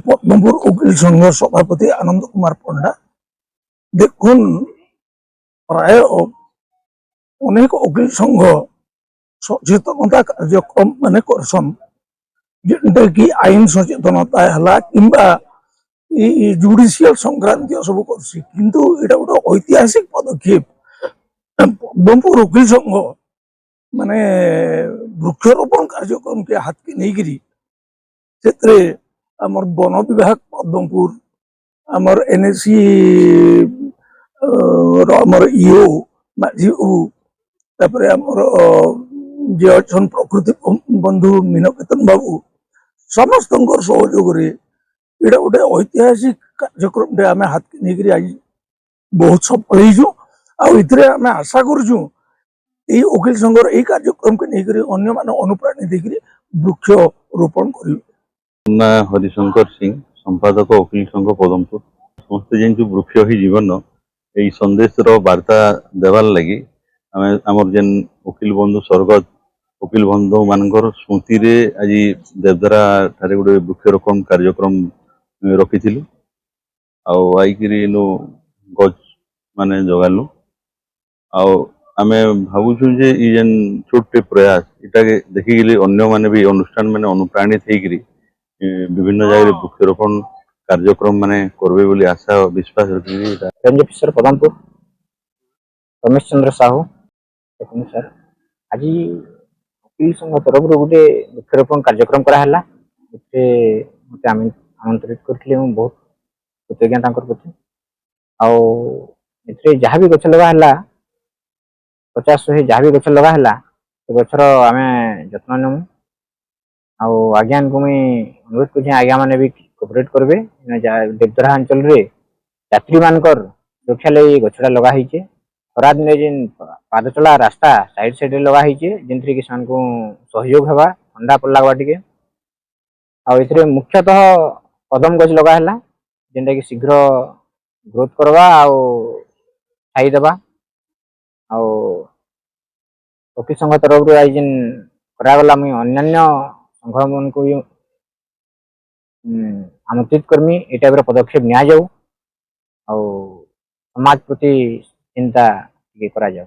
পদ্মপুর উকিল সংঘ সভাপতি আনন্দ কুমার পণ্ডা। দেখুন, প্রায় অনেক উকিল সংঘ সচেতনতা কার্যক্রম মানে করছন, যেটা কি আইন সচেতনতা হলা কিংবা জুডিশিয়াল সংক্রান্তীয় সব করছি, কিন্তু এটা গোটে ঐতিহাসিক পদক্ষেপ। পদ্মপুর উকিল সংঘ মানে বৃক্ষরোপণ কার্যক্রম কে হাতকে নেইকি ସେଥିରେ ଆମର ବନ ବିଭାଗ ପଦ୍ମପୁର, ଆମର ଏନ୍ଏସି ଆମର ଇଓ ମାଝୀ ବାବୁ, ତାପରେ ଆମର ଯିଏ ଅଛନ୍ତି ପ୍ରକୃତି ବନ୍ଧୁ ମୀନକେତନ ବାବୁ, ସମସ୍ତଙ୍କର ସହଯୋଗରେ ଏଇଟା ଗୋଟେ ଐତିହାସିକ କାର୍ଯ୍ୟକ୍ରମଟେ ଆମେ ହାତକେ ନେଇକରି ଆଜି ବହୁତ ସଫଳ ହେଇଛୁ। ଆଉ ଏଥିରେ ଆମେ ଆଶା କରୁଛୁ এই ওকিল সংঘর এই কার্যক্রমকে নেইকরি ଅନ୍ୟମାନେ ଅନୁପ୍ରାଣିତ ହେଇକରି ବୃକ୍ଷ ରୋପଣ କରିବେ। ନା ହରିଶଙ୍କର ସିଂ, ସମ୍ପାଦକ ଓକିଲ ସଂଘ ପଦମପୁର। ସମସ୍ତେ ଜାଣିଛୁ ବୃକ୍ଷ ହିଁ ଜୀବନ। ଏଇ ସନ୍ଦେଶର ବାର୍ତ୍ତା ଦେବାର୍ ଲାଗି ଆମେ ଆମର ଯେନ୍ ଓକିଲ ବନ୍ଧୁ ସ୍ୱର୍ଗତ ଓକିଲ ବନ୍ଧୁ ମାନଙ୍କର ସ୍ମୃତିରେ ଆଜି ଦେବଦରା ଠାରେ ଗୋଟେ ବୃକ୍ଷରୋପଣ କାର୍ଯ୍ୟକ୍ରମ ରଖିଥିଲୁ। ଆଉ ଆଇକିରି ଇନୁ ଗଛ ମାନେ ଜଗାଲୁ। ଆଉ ଆମେ ଭାବୁଛୁ ଯେ ଇ ଯେନ୍ ଛୋଟଟେ ପ୍ରୟାସ ଏଟାକେ ଦେଖିକିରି ଅନ୍ୟମାନେ ବି ଅନୁଷ୍ଠାନ ମାନେ ଅନୁପ୍ରାଣିତ ହେଇକିରି বিভিন্ন জায়গায় বৃক্ষরোপণ কার্যক্রম মানে করবে বলে আশা ও বিশ্বাস রখিছি। Range officer Padampur Ramesh Chandra Sahu. দেখুন স্যার, আজি ଓକିଲ ସଂଘ ତରଫରୁ ଗୋଟେ ବୃକ୍ଷରୋପଣ କାର୍ଯ୍ୟକ୍ରମ କରାହେଲା। ଏଥିରେ ମୋତେ ଆମନ୍ତ୍ରିତ କରିଥିଲେ, ମୁଁ ବହୁତ କୃତଜ୍ଞ ତାଙ୍କର ପ୍ରତି। ଆଉ ଏଥିରେ ଯାହା ବି ଗଛ ଲଗା ହେଲା, 50-100 ଯାହା ବି ଗଛ ଲଗା ହେଲା, ସେ ଗଛର ଆମେ ଯତ୍ନ ନେବୁ। ଆଉ ଆଜ୍ଞାଙ୍କୁ ମୁଇଁ ଅନୁରୋଧ କରୁଛି ଆଜ୍ଞା ମାନେ ବି କୋପରେଟ୍ କରିବେ। ଦେବଦରା ଅଞ୍ଚଳରେ ଯାତ୍ରୀ ମାନଙ୍କର ସୁରକ୍ଷା ଲାଗି ଗଛଟା ଲଗା ହେଇଛେ। ଖରା ଦିନେ ଯେନ୍ ପାଦ ଚଲା ରାସ୍ତା ସାଇଡରେ ଲଗା ହେଇଛେ, ଯେନ୍ଥିରେ କି ସେମାନଙ୍କୁ ସହଯୋଗ ହେବା, ଥଣ୍ଡା ଲାଗବା ଟିକେ। ଆଉ ଏଥିରେ ମୁଖ୍ୟତଃ କଦମ ଗଛ ଲଗା ହେଲା, ଯେନ୍ଟା କି ଶୀଘ୍ର ଗ୍ରୋଥ କରବା ଆଉ ଛାଇ ଦେବା। ଆଉ ଓକିଲ ସଂଘ ତରଫରୁ ଆଜି ଯେନ୍ କରାଗଲା, ମୁଇଁ ଅନ୍ୟାନ୍ୟ ସଂଘ ମାନଙ୍କୁ ଆମନ୍ତ୍ରିତ କରମି এই টাইপର ପଦକ୍ଷେପ ନିଆଯାଉ ଆଉ ସମାଜ ପ୍ରତି ଚିନ୍ତା ଟିକେ କରାଯାଉ।